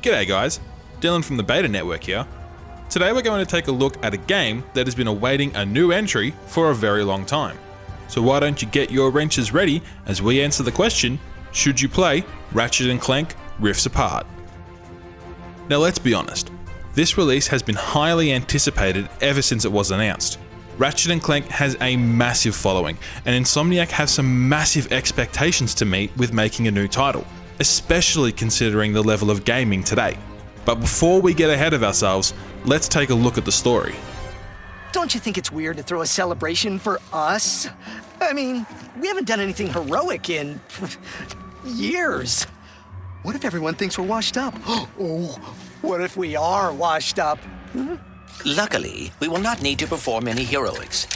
G'day guys, Dylan from the Beta Network here. Today we're going to take a look at a game that has been awaiting a new entry for a very long time. So why don't you get your wrenches ready as we answer the question, should you play Ratchet & Clank Rifts Apart? Now let's be honest, this release has been highly anticipated ever since it was announced. Ratchet & Clank has a massive following, and Insomniac have some massive expectations to meet with making a new title, especially considering the level of gaming today. But before we get ahead of ourselves, let's take a look at the story. Don't you think it's weird to throw a celebration for us? I mean, we haven't done anything heroic in years. What if everyone thinks we're washed up? Oh, what if we are washed up? Luckily, we will not need to perform any heroics.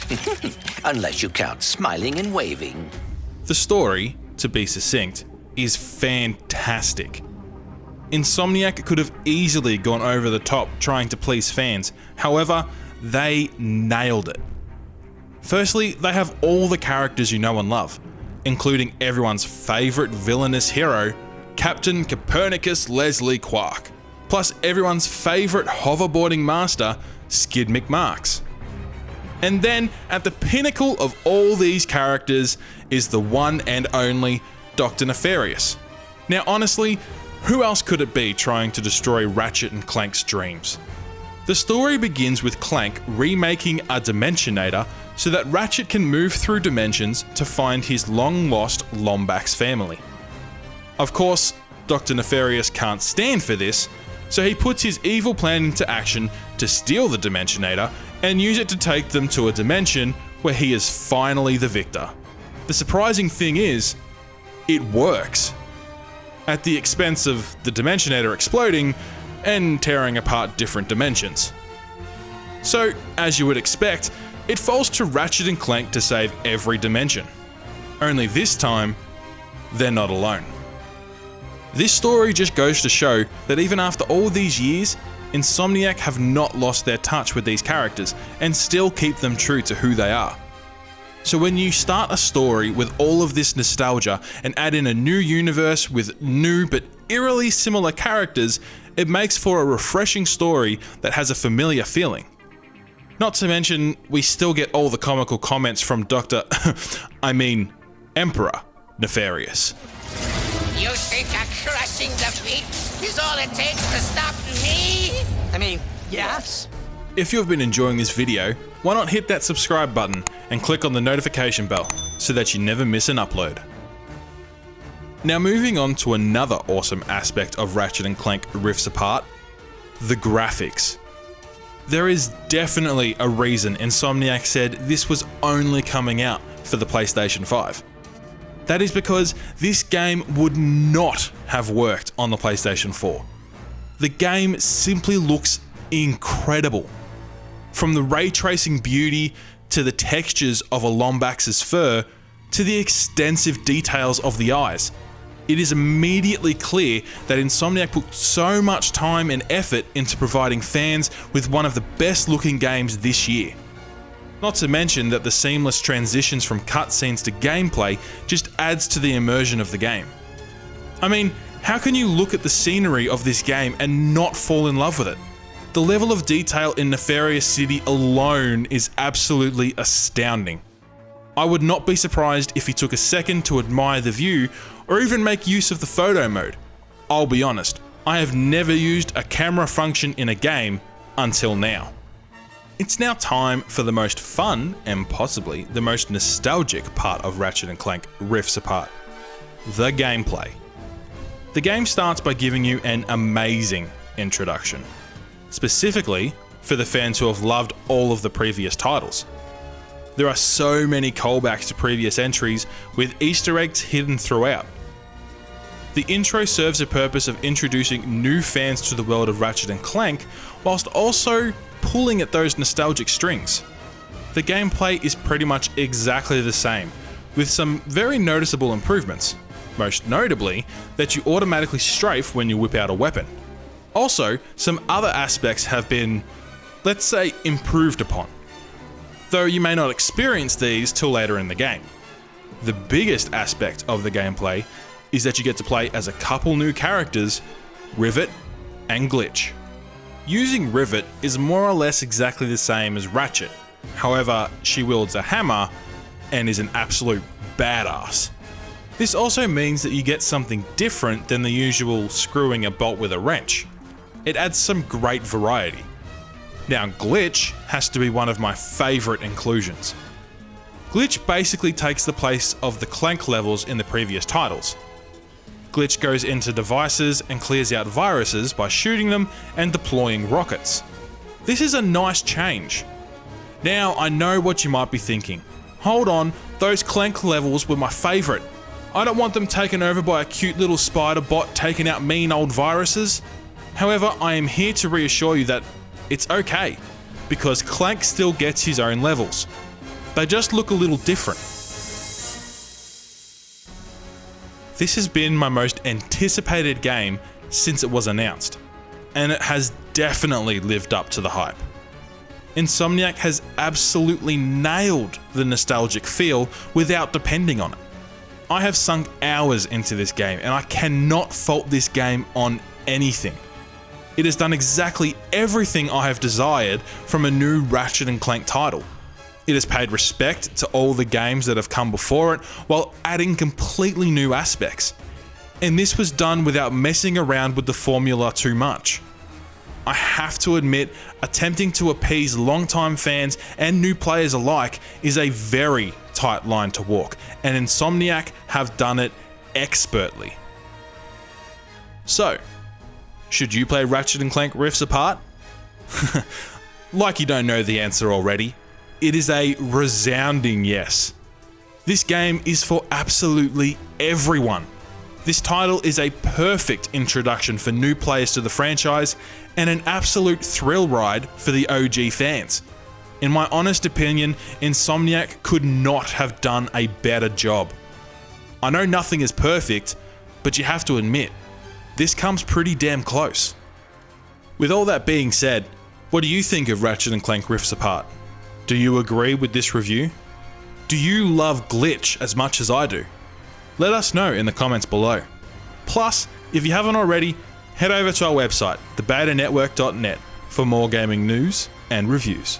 Unless you count smiling and waving. The story, to be succinct, is fantastic. Insomniac could have easily gone over the top trying to please fans, however, they nailed it. Firstly, they have all the characters you know and love, including everyone's favourite villainous hero, Captain Copernicus Leslie Quark, plus everyone's favourite hoverboarding master, Skid McMarx. And then, at the pinnacle of all these characters is the one and only Dr. Nefarious. Now honestly, who else could it be trying to destroy Ratchet & Clank's dreams? The story begins with Clank remaking a Dimensionator so that Ratchet can move through dimensions to find his long-lost Lombax family. Of course, Dr. Nefarious can't stand for this, so he puts his evil plan into action to steal the Dimensionator and use it to take them to a dimension where he is finally the victor. The surprising thing is, it works. At the expense of the Dimensionator exploding and tearing apart different dimensions. So, as you would expect, it falls to Ratchet & Clank to save every dimension. Only this time, they're not alone. This story just goes to show that even after all these years, Insomniac have not lost their touch with these characters and still keep them true to who they are. So when you start a story with all of this nostalgia and add in a new universe with new but eerily similar characters, it makes for a refreshing story that has a familiar feeling. Not to mention, we still get all the comical comments from Emperor Nefarious. You think a crushing defeat is all it takes to stop me? I mean, yes. If you've been enjoying this video, why not hit that subscribe button and click on the notification bell so that you never miss an upload. Now moving on to another awesome aspect of Ratchet & Clank Rifts Apart, the graphics. There is definitely a reason Insomniac said this was only coming out for the PlayStation 5. That is because this game would not have worked on the PlayStation 4. The game simply looks incredible. From the ray tracing beauty to the textures of a Lombax's fur to the extensive details of the eyes, it is immediately clear that Insomniac put so much time and effort into providing fans with one of the best looking games this year. Not to mention that the seamless transitions from cutscenes to gameplay just adds to the immersion of the game. I mean, how can you look at the scenery of this game and not fall in love with it? The level of detail in Nefarious City alone is absolutely astounding. I would not be surprised if he took a second to admire the view or even make use of the photo mode. I'll be honest, I have never used a camera function in a game until now. It's now time for the most fun and possibly the most nostalgic part of Ratchet & Clank Rifts Apart, the gameplay. The game starts by giving you an amazing introduction, specifically for the fans who have loved all of the previous titles. There are so many callbacks to previous entries with Easter eggs hidden throughout. The intro serves a purpose of introducing new fans to the world of Ratchet & Clank, whilst also pulling at those nostalgic strings. The gameplay is pretty much exactly the same, with some very noticeable improvements, most notably that you automatically strafe when you whip out a weapon. Also, some other aspects have been, let's say, improved upon, though you may not experience these till later in the game. The biggest aspect of the gameplay is that you get to play as a couple new characters, Rivet and Glitch. Using Rivet is more or less exactly the same as Ratchet. However, she wields a hammer and is an absolute badass. This also means that you get something different than the usual screwing a bolt with a wrench. It adds some great variety. Now, Glitch has to be one of my favourite inclusions. Glitch basically takes the place of the Clank levels in the previous titles. Glitch goes into devices and clears out viruses by shooting them and deploying rockets. This is a nice change. Now, I know what you might be thinking. Hold on, those Clank levels were my favourite. I don't want them taken over by a cute little spider bot taking out mean old viruses. However, I am here to reassure you that it's okay, because Clank still gets his own levels. They just look a little different. This has been my most anticipated game since it was announced, and it has definitely lived up to the hype. Insomniac has absolutely nailed the nostalgic feel without depending on it. I have sunk hours into this game and I cannot fault this game on anything. It has done exactly everything I have desired from a new Ratchet & Clank title. It has paid respect to all the games that have come before it while adding completely new aspects. And this was done without messing around with the formula too much. I have to admit, attempting to appease longtime fans and new players alike is a very tight line to walk, and Insomniac have done it expertly. So, should you play Ratchet & Clank Rifts Apart? Like you don't know the answer already, it is a resounding yes. This game is for absolutely everyone. This title is a perfect introduction for new players to the franchise and an absolute thrill ride for the OG fans. In my honest opinion, Insomniac could not have done a better job. I know nothing is perfect, but you have to admit, this comes pretty damn close. With all that being said, what do you think of Ratchet & Clank Rifts Apart? Do you agree with this review? Do you love Glitch as much as I do? Let us know in the comments below. Plus, if you haven't already, head over to our website, thebetanetwork.net, for more gaming news and reviews.